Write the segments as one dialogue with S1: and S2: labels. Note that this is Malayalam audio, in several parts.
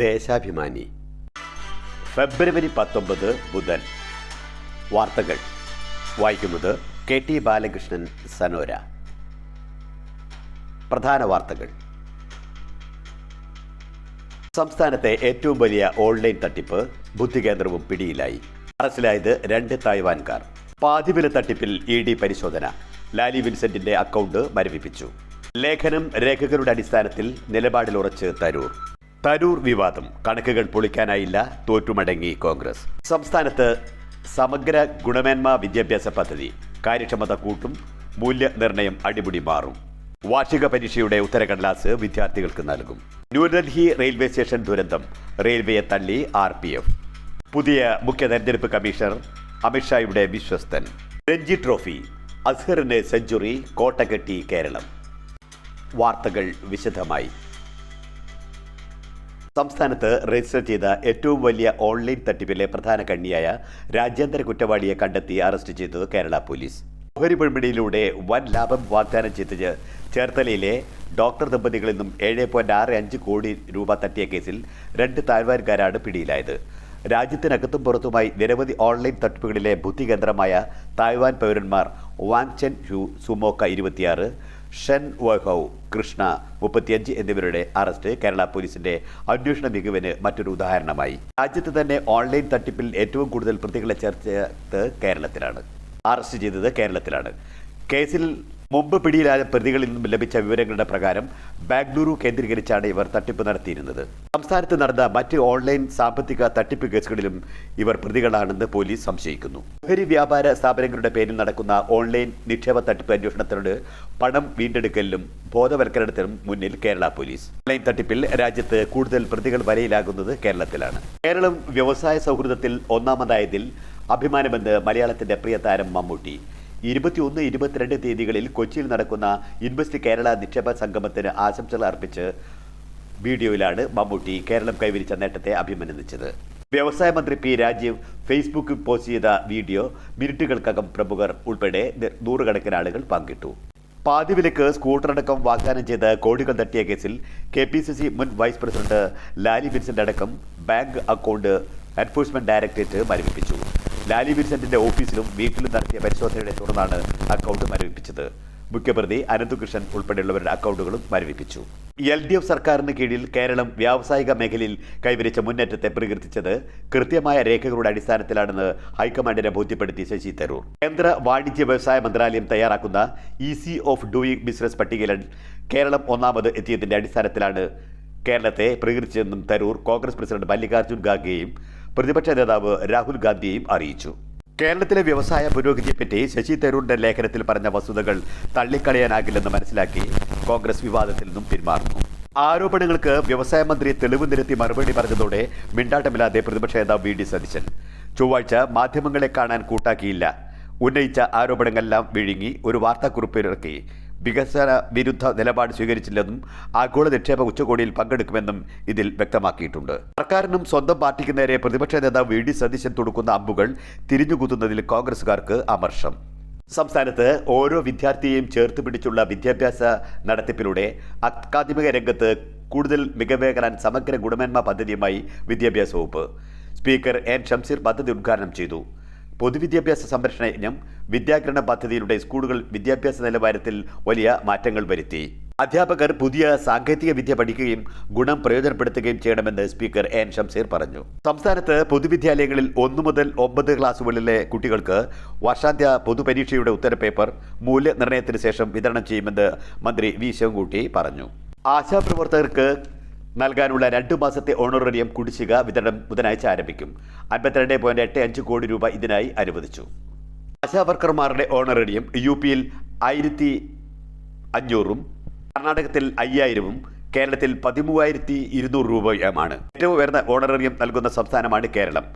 S1: ദേശാഭിമാനി ഫെബ്രുവരി 19 ബുധൻ. വാർത്തകൾ വായിക്കുന്നത് KT ബാലകൃഷ്ണൻ സനോര. പ്രധാന വാർത്തകൾ. സംസ്ഥാനത്തെ ഏറ്റവും വലിയ ഓൺലൈൻ തട്ടിപ്പ്, ബുദ്ധികേന്ദ്രവും പിടിയിലായി. അറസ്റ്റിലായത് 2 തായ്വാൻകാർ. പാതിവില തട്ടിപ്പിൽ ED പരിശോധന. ലാലി വിൻസെന്റിന്റെ അക്കൗണ്ട് മരവിപ്പിച്ചു. ലേഖനം രേഖകളുടെ അടിസ്ഥാനത്തിൽ നിലപാടിലുറച്ച് തരൂർ വിവാദം. കണക്കുകൾ പൊളിക്കാനായില്ല, തോറ്റുമടങ്ങി കോൺഗ്രസ്. സംസ്ഥാനത്ത് സമഗ്ര ഗുണമേന്മ വിദ്യാഭ്യാസ പദ്ധതി. കാര്യക്ഷമത കൂട്ടും, മൂല്യനിർണ്ണയം അടിമുടി മാറും. വാർഷിക പരീക്ഷയുടെ ഉത്തരക്കടലാസ് വിദ്യാർത്ഥികൾക്ക് നൽകും. ന്യൂഡൽഹി റെയിൽവേ സ്റ്റേഷൻ ദുരന്തം. റെയിൽവേയെ തള്ളി RPF. പുതിയ മുഖ്യ തെരഞ്ഞെടുപ്പ് കമ്മീഷണർ അമിത്ഷായുടെ വിശ്വസ്തൻ. രഞ്ജി ട്രോഫി. അസ്ഹറിന് സെഞ്ചുറി. കോട്ടകെട്ടി കേരളം. വാർത്തകൾ വിശദമായി. സംസ്ഥാനത്ത് രജിസ്റ്റർ ചെയ്ത ഏറ്റവും വലിയ ഓൺലൈൻ തട്ടിപ്പിലെ പ്രധാന കണ്ണിയായ രാജ്യാന്തര കുറ്റവാളിയെ കണ്ടെത്തി അറസ്റ്റ് ചെയ്തത് കേരള പോലീസ്. ഓഹരി വിപണിയിലൂടെ വൻ ലാഭം വാഗ്ദാനം ചെയ്ത് ചേർത്തലയിലെ ഡോക്ടർ ദമ്പതികളിൽ നിന്നും 7.65 കോടി രൂപ തട്ടിയ കേസിൽ 2 തായ്വാൻകാരാണ് പിടിയിലായത്. രാജ്യത്തിനകത്തും പുറത്തുമായി നിരവധി ഓൺലൈൻ തട്ടിപ്പുകളിലെ ബുദ്ധികേന്ദ്രമായ തായ്വാൻ പൗരന്മാർ വാങ് ചെൻ ഹു സുമോക്ക 26, ഷെൻ വോഹൌ കൃഷ്ണ 35 എന്നിവരുടെ അറസ്റ്റ് കേരള പോലീസിന്റെ അന്വേഷണ മികവിന് മറ്റൊരു ഉദാഹരണമായി. രാജ്യത്ത് തന്നെ ഓൺലൈൻ തട്ടിപ്പിൽ ഏറ്റവും കൂടുതൽ പ്രതികളെ അറസ്റ്റ് ചെയ്തത് കേരളത്തിലാണ്. കേസിൽ മുമ്പ് പിടിയിലായ പ്രതികളിൽ നിന്നും ലഭിച്ച വിവരങ്ങളുടെ പ്രകാരം ബാംഗ്ലൂരു കേന്ദ്രീകരിച്ചാണ് ഇവർ തട്ടിപ്പ് നടത്തിയിരുന്നത്. സംസ്ഥാനത്ത് നടന്ന മറ്റ് ഓൺലൈൻ സാമ്പത്തിക തട്ടിപ്പ് കേസുകളിലും ഇവർ പ്രതികളാണെന്ന് പോലീസ് സംശയിക്കുന്നു. ഓഹരി വ്യാപാര സ്ഥാപനങ്ങളുടെ പേരിൽ നടക്കുന്ന ഓൺലൈൻ നിക്ഷേപ തട്ടിപ്പ് അന്വേഷണത്തിനോട് പണം വീണ്ടെടുക്കലിലും ബോധവൽക്കരണത്തിനും മുന്നിൽ കേരള പോലീസ്. ഓൺലൈൻ തട്ടിപ്പിൽ രാജ്യത്ത് കൂടുതൽ പ്രതികൾ വരയിലാകുന്നത് കേരളത്തിലാണ്. കേരളം വ്യവസായ സൗഹൃദത്തിൽ ഒന്നാമതായതിൽ അഭിമാനമെന്ന് മലയാളത്തിന്റെ പ്രിയ താരം മമ്മൂട്ടി. 21, 22 തീയതികളിൽ കൊച്ചിയിൽ നടക്കുന്ന ഇൻവെസ്റ്റ് കേരള നിക്ഷേപ സംഗമത്തിന് ആശംസകൾ അർപ്പിച്ച് വീഡിയോയിലാണ് മമ്മൂട്ടി കേരളം കൈവരിച്ച നേട്ടത്തെ അഭിനന്ദിച്ചത്. വ്യവസായ മന്ത്രി P. രാജീവ് ഫേസ്ബുക്കിൽ പോസ്റ്റ് ചെയ്ത വീഡിയോ മിനിറ്റുകൾക്കകം പ്രമുഖർ ഉൾപ്പെടെ നൂറുകണക്കിന് ആളുകൾ പങ്കിട്ടു. പാതിവിലക്ക് സ്കൂട്ടറടക്കം വാഗ്ദാനം ചെയ്ത് കോടികൾ തട്ടിയ കേസിൽ KPCC മുൻ വൈസ് പ്രസിഡന്റ് ലാലി വിൻസെന്റ് അടക്കം ബാങ്ക് അക്കൗണ്ട് എൻഫോഴ്സ്മെന്റ് ഡയറക്ടറേറ്റ് മരവിപ്പിച്ചു. ലാലി വിൻസെന്റിന്റെ ഓഫീസിലും വീട്ടിലും നടത്തിയ പരിശോധനയുടെ തുടർന്നാണ് അക്കൗണ്ട് മരവിപ്പിച്ചത്. മുഖ്യപ്രതി അനന്തകൃഷ്ണൻ ഉൾപ്പെടെയുള്ളവരുടെ അക്കൗണ്ടുകളും മരവിപ്പിച്ചു. LDF സർക്കാരിന് കീഴിൽ കേരളം വ്യാവസായിക മേഖലയിൽ കൈവരിച്ച മുന്നേറ്റത്തെ പ്രകീർത്തിച്ചത് കൃത്യമായ രേഖകളുടെ അടിസ്ഥാനത്തിലാണെന്ന് ഹൈക്കമാൻഡിനെ ബോധ്യപ്പെടുത്തി ശശി തരൂർ. കേന്ദ്ര വാണിജ്യ വ്യവസായ മന്ത്രാലയം തയ്യാറാക്കുന്ന ഈസി ഓഫ് ഡൂയിങ് ബിസിനസ് പട്ടികയിൽ കേരളം ഒന്നാമത് എത്തിയതിന്റെ അടിസ്ഥാനത്തിലാണ് കേരളത്തെ പ്രകീർത്തിച്ചതെന്നും തരൂർ കോൺഗ്രസ് പ്രസിഡന്റ് മല്ലികാർജ്ജുൻ ഖാർഗെയും പ്രതിപക്ഷ നേതാവ് രാഹുൽ ഗാന്ധിയെയും അറിയിച്ചു. കേരളത്തിലെ വ്യവസായ പുരോഗതിയെപ്പറ്റി ശശി തരൂരിന്റെ ലേഖനത്തിൽ പറഞ്ഞ വസ്തുതകൾ തള്ളിക്കളയാനാകില്ലെന്ന് മനസ്സിലാക്കി കോൺഗ്രസ് വിവാദത്തിൽ നിന്നും പിന്മാറുന്നു. ആരോപണങ്ങൾക്ക് വ്യവസായ മന്ത്രി തെളിവ് നിരത്തി മറുപടി പറഞ്ഞതോടെ മിണ്ടാട്ടമില്ലാതെ പ്രതിപക്ഷ നേതാവ് VD സതീശൻ ചൊവ്വാഴ്ച മാധ്യമങ്ങളെ കാണാൻ കൂട്ടാക്കിയില്ല. ഉന്നയിച്ച ആരോപണങ്ങളെല്ലാം വിഴുങ്ങി ഒരു വാർത്താക്കുറിപ്പിറക്കി വികസന വിരുദ്ധ നിലപാട് സ്വീകരിച്ചില്ലെന്നും ആഗോള നിക്ഷേപ ഉച്ചകോടിയിൽ പങ്കെടുക്കുമെന്നും ഇതിൽ വ്യക്തമാക്കിയിട്ടുണ്ട്. സർക്കാരിനും സ്വന്തം പാർട്ടിക്ക് നേരെ പ്രതിപക്ഷ നേതാവ് VD സതീശൻ തൊടുക്കുന്ന അമ്പുകൾ തിരിഞ്ഞുകുത്തുന്നതിൽ കോൺഗ്രസുകാർക്ക് അമർഷം. സംസ്ഥാനത്ത് ഓരോ വിദ്യാർത്ഥിയെയും ചേർത്ത് പിടിച്ചുള്ള വിദ്യാഭ്യാസ നടത്തിപ്പിലൂടെ അക്കാദമിക രംഗത്ത് കൂടുതൽ മികവേകാൻ സമഗ്ര ഗുണമേന്മ പദ്ധതിയുമായി വിദ്യാഭ്യാസ വകുപ്പ്. Speaker N. ഷംസീർ പദ്ധതി ഉദ്ഘാടനം ചെയ്തു. പൊതുവിദ്യാഭ്യാസ സംരക്ഷണ യജ്ഞം വിദ്യാഗ്രഹണ പദ്ധതിയിലൂടെ സ്കൂളുകൾ വിദ്യാഭ്യാസ നിലവാരത്തിൽ വലിയ മാറ്റങ്ങൾ വരുത്തി. അധ്യാപകർ പുതിയ സാങ്കേതിക വിദ്യ പഠിക്കുകയും ഗുണം പ്രയോജനപ്പെടുത്തുകയും ചെയ്യണമെന്ന് സ്പീക്കർ N. ഷംസീർ പറഞ്ഞു. സംസ്ഥാനത്ത് പൊതുവിദ്യാലയങ്ങളിൽ 1 മുതൽ 9 ക്ലാസുകളിലെ കുട്ടികൾക്ക് വർഷാന്ത്യ പൊതുപരീക്ഷയുടെ ഉത്തരപേപ്പർ മൂല്യനിർണ്ണയത്തിന് ശേഷം വിതരണം ചെയ്യുമെന്ന് മന്ത്രി V. ശിവൻകുട്ടി പറഞ്ഞു. ആശാപ്രവർത്തകർക്ക് നൽകാനുള്ള 2 മാസത്തെ ഓണറേറിയം കുടിശ്ശിക വിതരണം ബുധനാഴ്ച ആരംഭിക്കും. 52.85 കോടി രൂപ ഇതിനായി അനുവദിച്ചു. ആശാവർക്കർമാരുടെ ഓണറേറിയം UP-യിൽ 1500-ഉം കർണാടകത്തിൽ 5000-ഉം കേരളത്തിൽ 13,200 രൂപയുമാണ്. ഏറ്റവും ഉയർന്ന ഓണറേറിയം നൽകുന്ന സംസ്ഥാനമാണ് കേരളം.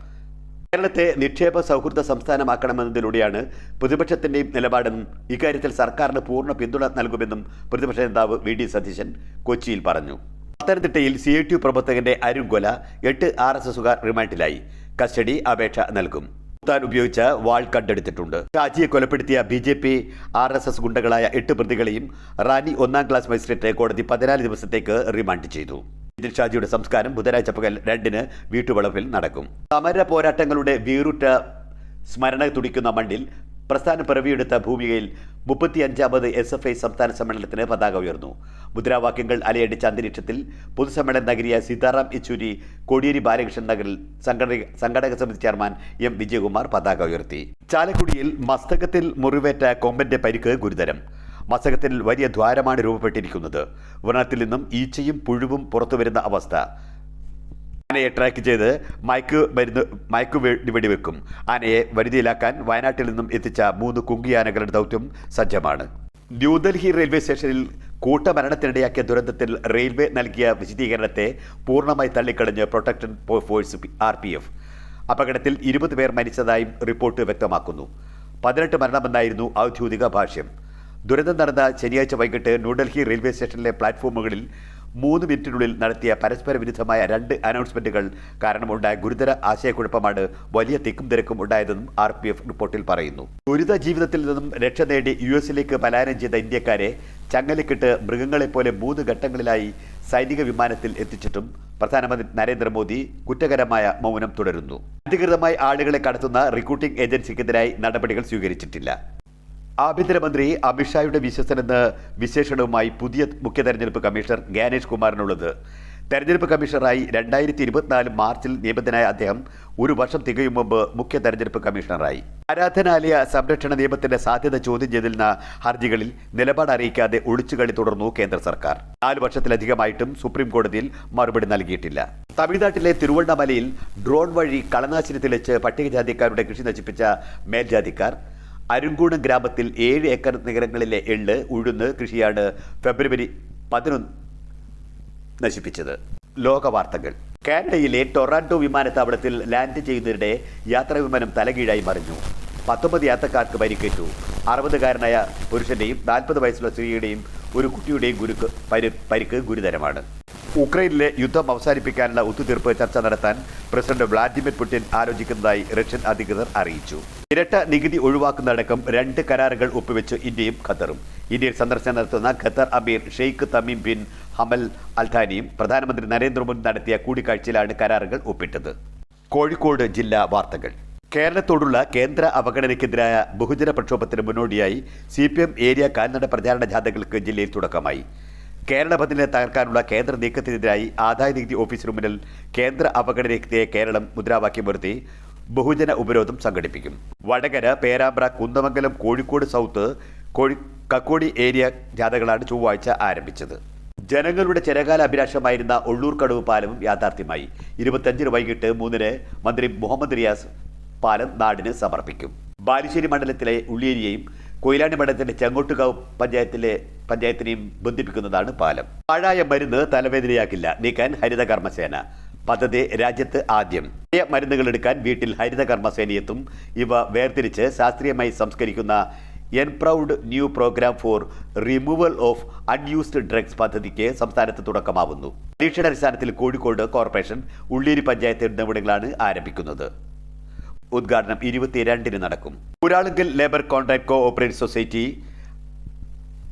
S1: കേരളത്തെ നിക്ഷേപ സൗഹൃദ സംസ്ഥാനമാക്കണമെന്നതിലൂടെയാണ് പ്രതിപക്ഷത്തിന്റെയും നിലപാടെന്നും ഇക്കാര്യത്തിൽ സർക്കാരിന് പൂർണ്ണ പിന്തുണ നൽകുമെന്നും പ്രതിപക്ഷ നേതാവ് VD സതീശൻ കൊച്ചിയിൽ പറഞ്ഞു. പത്തനംതിട്ടയിൽ CITU പ്രവർത്തകന്റെ അരുംകൊല 8 RSSുകാർ റിമാൻഡിലായി. കസ്റ്റഡി അപേക്ഷ നൽകും. താൻ ഉപയോഗിച്ച വാൾ കണ്ടെടുത്തിട്ടുണ്ട്. ഷാജിയെ കൊലപ്പെടുത്തിയ BJP RSS ഗുണ്ടകളായ 8 പ്രതികളെയും റാന്നി 1ാം ക്ലാസ് മജിസ്ട്രേറ്റ് കോടതി 14 ദിവസത്തേക്ക് റിമാൻഡ് ചെയ്തു. ഇതിൽ ഷാജിയുടെ സംസ്കാരം ബുധനാഴ്ച പകൽ 2-ന് വീട്ടുവളപ്പിൽ നടക്കും. സമര പോരാട്ടങ്ങളുടെ വീറുറ്റ സ്മരണ തുടിക്കുന്ന മണ്ണിൽ പ്രസ്ഥാനം പിറവിയെടുത്ത ഭൂമികയിൽ 35ാമത് SFI സംസ്ഥാന സമ്മേളനത്തിന് പതാക ഉയർന്നു. മുദ്രാവാക്യങ്ങൾ അലയടിച്ച അന്തരീക്ഷത്തിൽ പൊതുസമ്മേളന നഗരിയ സീതാറാം യെച്ചൂരി കോടിയേരി ബാലകൃഷ്ണൻ നഗറിൽ സംഘടക സമിതി ചെയർമാൻ M. വിജയകുമാർ പതാക ഉയർത്തി. ചാലക്കുടിയിൽ മസ്തകത്തിൽ മുറിവേറ്റ കൊമ്പന്റെ പരിക്ക് ഗുരുതരം. മസ്തകത്തിൽ വലിയ ദ്വാരമാണ് രൂപപ്പെട്ടിരിക്കുന്നത്. വ്രണത്തിൽ നിന്നും ഈച്ചയും പുഴുവും പുറത്തുവരുന്ന അവസ്ഥ. ആനയെ ട്രാക്ക് ചെയ്ത് മയക്കു വെടിവെക്കും. ആനയെ വരുതിയിലാക്കാൻ വയനാട്ടിൽ നിന്നും എത്തിച്ച 3 കുങ്കിയാനകളുടെ ദൗത്യം സജ്ജമാണ്. ന്യൂഡൽഹി റെയിൽവേ സ്റ്റേഷനിൽ കൂട്ടമരണത്തിനിടയാക്കിയ ദുരന്തത്തിൽ റെയിൽവേ നൽകിയ വിശദീകരണത്തെ പൂർണ്ണമായി തള്ളിക്കളഞ്ഞ് പ്രൊട്ടക്ഷൻ ഫോഴ്സ് RPF. അപകടത്തിൽ 20 പേർ മരിച്ചതായും റിപ്പോർട്ട് വ്യക്തമാക്കുന്നു. 18 മരണമെന്നായിരുന്നു ഔദ്യോഗിക ഭാഷ്യം. ദുരന്തം നടന്ന ശനിയാഴ്ച വൈകിട്ട് ന്യൂഡൽഹി റെയിൽവേ സ്റ്റേഷനിലെ പ്ലാറ്റ്ഫോമുകളിൽ 3 മിനിറ്റിനുള്ളിൽ നടത്തിയ പരസ്പര വിരുദ്ധമായ 2 അനൗൺസ്മെന്റുകൾ കാരണമുണ്ടായ ഗുരുതര ആശയക്കുഴപ്പമാണ് വലിയ തിക്കും തിരക്കും ഉണ്ടായതെന്നും RPF റിപ്പോർട്ടിൽ പറയുന്നു. ദുരിത ജീവിതത്തിൽ നിന്നും രക്ഷ നേടി US പലായനം ചെയ്ത ഇന്ത്യക്കാരെ ചങ്ങലക്കിട്ട് മൃഗങ്ങളെപ്പോലെ 3 ഘട്ടങ്ങളിലായി സൈനിക വിമാനത്തിൽ എത്തിച്ചിട്ടും പ്രധാനമന്ത്രി നരേന്ദ്രമോദി കുറ്റകരമായ മൗനം തുടരുന്നു. അധികൃതമായി ആളുകളെ കടത്തുന്ന റിക്രൂട്ടിംഗ് ഏജൻസിക്കെതിരായി നടപടികൾ സ്വീകരിച്ചിട്ടില്ല. ആഭ്യന്തരമന്ത്രി അമിത്ഷായുടെ വിശ്വസനെന്ന് വിശേഷണവുമായി പുതിയ മുഖ്യ തെരഞ്ഞെടുപ്പ് കമ്മീഷണർ ജ്ഞാനേഷ് കുമാറിനുള്ളത്. തെരഞ്ഞെടുപ്പ് കമ്മീഷണറായി 2024 മാർച്ചിൽ നിയമിതനായ അദ്ദേഹം 1 വർഷം തികയും മുമ്പ് മുഖ്യ തെരഞ്ഞെടുപ്പ് കമ്മീഷണറായി. ആരാധനാലയ സംരക്ഷണ നിയമത്തിന്റെ സാധ്യത ചോദ്യം ചെയ്തിരുന്ന ഹർജികളിൽ നിലപാട് അറിയിക്കാതെ ഒളിച്ചുകളി തുടർന്നു കേന്ദ്ര സർക്കാർ. 4 വർഷത്തിലധികമായിട്ടും സുപ്രീം കോടതിയിൽ മറുപടി നൽകിയിട്ടില്ല. തമിഴ്നാട്ടിലെ തിരുവണ്ണാമലയിൽ ഡ്രോൺ വഴി കളനാശിനി തെളിച്ച് പട്ടികജാതിക്കാരുടെ കൃഷി നശിപ്പിച്ച മേൽജാതിക്കാർ അരുങ്കൂണം ഗ്രാമത്തിൽ 7 ഏക്കർ നഗരങ്ങളിലെ എള്ള്, ഉഴുന്ന് കൃഷിയാണ് ഫെബ്രുവരി 11 നശിപ്പിച്ചത്. ലോകവാർത്തകൾ. കാനഡയിലെ ടൊറാന്റോ വിമാനത്താവളത്തിൽ ലാൻഡ് ചെയ്യുന്നതിനിടെ യാത്രാ വിമാനം തലകീഴായി മറിഞ്ഞു. 19 യാത്രക്കാർക്ക് പരിക്കേറ്റു. 60-കാരനായ പുരുഷന്റെയും 40 വയസ്സുള്ള സ്ത്രീയുടെയും ഒരു കുട്ടിയുടെയും പരിക്ക് ഗുരുതരമാണ്. ഉക്രൈനിലെ യുദ്ധം അവസാനിപ്പിക്കാനുള്ള ഒത്തുതീർപ്പ് ചർച്ച നടത്താൻ പ്രസിഡന്റ് വ്ളാഡിമിർ പുടിൻ ആലോചിക്കുന്നതായി റഷ്യൻ അധികൃതർ അറിയിച്ചു. ഇരട്ട നികുതി ഒഴിവാക്കുന്നതടക്കം 2 കരാറുകൾ ഒപ്പുവെച്ച് ഇന്ത്യയും ഖത്തറും. ഇന്ത്യയിൽ സന്ദർശനം നടത്തുന്ന ഖത്തർ അമീർ ഷെയ്ഖ് തമീം ബിൻ ഹമൽ അൽഥാനിയും പ്രധാനമന്ത്രി നരേന്ദ്രമോദി നടത്തിയ കൂടിക്കാഴ്ചയിലാണ് കരാറുകൾ ഒപ്പിട്ടത്. കോഴിക്കോട് ജില്ലാ വാർത്തകൾ. കേരളത്തോടുള്ള കേന്ദ്ര അവഗണനയ്ക്കെതിരായ ബഹുജന പ്രക്ഷോഭത്തിന് മുന്നോടിയായി CPM ഏരിയ കാൽനട പ്രചാരണ ജാഥകൾക്ക് ജില്ലയിൽ തുടക്കമായി. കേരള ബദലിനെ തകർക്കാനുള്ള കേന്ദ്ര നീക്കത്തിനെതിരായി ആദായനികുതി ഓഫീസിന് മുന്നിൽ കേന്ദ്ര അവഗണനയ്ക്കെതിരെ കേരളം മുദ്രാവാക്യമുയർത്തി ബഹുജന ഉപരോധം സംഘടിപ്പിക്കും. വടകര, പേരാമ്പ്ര, കുന്ദമംഗലം, കോഴിക്കോട് സൗത്ത്, കക്കോടി ഏരിയ ജാഥകളാണ് ചൊവ്വാഴ്ച ആരംഭിച്ചത്. ജനങ്ങളുടെ ചിരകാല അഭിലാഷമായിരുന്ന ഒള്ളൂർക്കടവ് പാലവും യാഥാർത്ഥ്യമായി. 25 വൈകിട്ട് 3-ന് മന്ത്രി മുഹമ്മദ് റിയാസ് പാലം നാടിന് സമർപ്പിക്കും. ബാലുശ്ശേരി മണ്ഡലത്തിലെ ഉള്ളിയേരിയെയും കൊയിലാണ്ടി മണ്ഡലത്തിലെ ചെങ്ങോട്ടുകാവ് പഞ്ചായത്തിനെയും ബന്ധിപ്പിക്കുന്നതാണ് പാലം. പാഴായ മരുന്ന് തലവേദനയാക്കില്ല, നീക്കാൻ ഹരിത കർമ്മസേന. പദ്ധതി രാജ്യത്ത് ആദ്യം. മരുന്നുകൾ എടുക്കാൻ വീട്ടിൽ ഹരിത കർമ്മസേനയെത്തും. ഇവ വേർതിരിച്ച് ശാസ്ത്രീയമായി സംസ്കരിക്കുന്ന nPROUD new programme for removal of unused drugs പദ്ധതിക്ക് സംസ്ഥാനത്ത് തുടക്കമാവുന്നു. പരീക്ഷണാടിസ്ഥാനത്തിൽ കോഴിക്കോട് കോർപ്പറേഷൻ, ഉള്ളിയേരി പഞ്ചായത്ത് എന്നിവിടങ്ങളാണ് ആരംഭിക്കുന്നത്. ഉദ്ഘാടനം 22-ന് നടക്കും. Uralungal labour contract cooperative society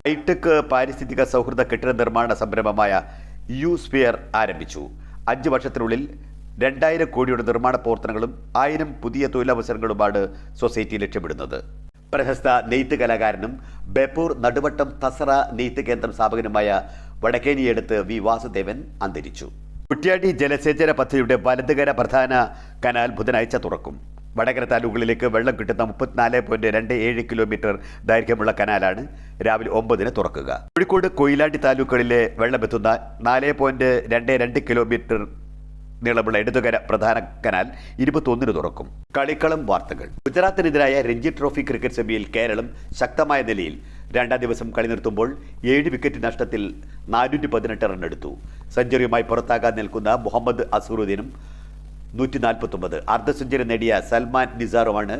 S1: hitech പാരിസ്ഥിതിക സൗഹൃദ കെട്ടിട നിർമ്മാണ സംരംഭമായ യു-സ്ഫിയർ ആരംഭിച്ചു. 5 വർഷത്തിനുള്ളിൽ 2000 കോടിയുടെ നിർമ്മാണ പ്രവർത്തനങ്ങളും 1000 പുതിയ തൊഴിലവസരങ്ങളുമാണ് സൊസൈറ്റി ലക്ഷ്യമിടുന്നത്. പ്രശസ്ത നെയ്ത്ത് കലാകാരനും ബേപ്പൂർ നടുവട്ടം തസറ നെയ്ത്ത് കേന്ദ്രം സ്ഥാപകനുമായ വടക്കേനിയടുത്ത് V. വാസുദേവൻ അന്തരിച്ചു. കുറ്റ്യാടി ജലസേചന പദ്ധതിയുടെ വലതുകര പ്രധാന കനാൽ ബുധനാഴ്ച തുറക്കും. വടകര താലൂക്കുകളിലേക്ക് വെള്ളം കിട്ടുന്ന 34.27 കിലോമീറ്റർ ദൈർഘ്യമുള്ള കനാലാണ് രാവിലെ 9-ന് തുറക്കുക. കോഴിക്കോട് കൊയിലാണ്ടി താലൂക്കുകളിലെ വെള്ളമെത്തുന്ന 4.22 കിലോമീറ്റർ നീളമുള്ള ഇടതുകര പ്രധാന കനാൽ 21-ന് തുറക്കും. കളിക്കളം വാർത്തകൾ. ഗുജറാത്തിനെതിരായ രഞ്ജി ട്രോഫി ക്രിക്കറ്റ് സെമിയിൽ കേരളം ശക്തമായ നിലയിൽ 2ാം ദിവസം കളി നിർത്തുമ്പോൾ 7 വിക്കറ്റ് നഷ്ടത്തിൽ 418 റൺ എടുത്തു. സെഞ്ചുറിയുമായി പുറത്താകാൻ നിൽക്കുന്ന മുഹമ്മദ് അസറുദ്ദീനും 149, അർദ്ധ സെഞ്ചുറി നേടിയ സൽമാൻ നിസാറുമാണ്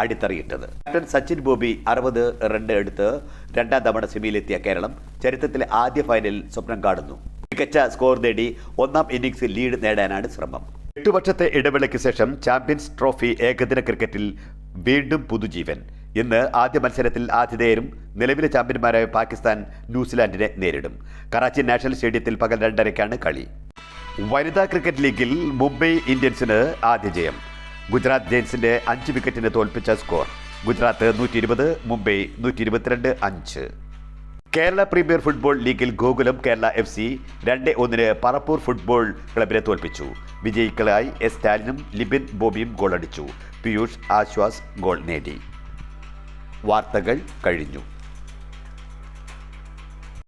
S1: അടിത്തറയിട്ടത്. ക്യാപ്റ്റൻ സച്ചിൻ ബോബി 60 റൺ എടുത്ത് 2ാം തവണ സെമിയിലെത്തിയ കേരളം ചരിത്രത്തിലെ ആദ്യ ഫൈനലിൽ സ്വപ്നം കാണുന്നു. മികച്ച സ്കോർ നേടി 1ാം ഇന്നിംഗ്സിൽ ലീഡ് നേടാനാണ് ശ്രമം. 8 വർഷത്തെ ഇടവേളയ്ക്ക് ശേഷം ചാമ്പ്യൻസ് ട്രോഫി ഏകദിന ക്രിക്കറ്റിൽ വീണ്ടും പുതുജീവൻ. ഇന്ന് ആദ്യ മത്സരത്തിൽ ആതിഥേയരും നിലവിലെ ചാമ്പ്യന്മാരായ പാകിസ്ഥാൻ ന്യൂസിലാൻഡിനെ നേരിടും. കറാച്ചി നാഷണൽ സ്റ്റേഡിയത്തിൽ പകൽ 2:30-ക്കാണ് കളി. വനിതാ ക്രിക്കറ്റ് ലീഗിൽ മുംബൈ ഇന്ത്യൻസിന് ആദ്യ ജയം. ഗുജറാത്ത് ജയൻസിന്റെ 5 വിക്കറ്റിന് തോൽപ്പിച്ച score. Gujarat 120, Mumbai 122-5. Kerala premier football ലീഗിൽ ഗോകുലം കേരള FC 2-1 പറപ്പൂർ ഫുട്ബോൾ ക്ലബിനെ തോൽപ്പിച്ചു. വിജയികളായി എസ് സ്റ്റാലിനും ലിബിൻ ബോബിയും ഗോളടിച്ചു. പീയൂഷ് ആശ്വാസ് ഗോൾ നേടി. വാർത്തകൾ കഴിഞ്ഞു.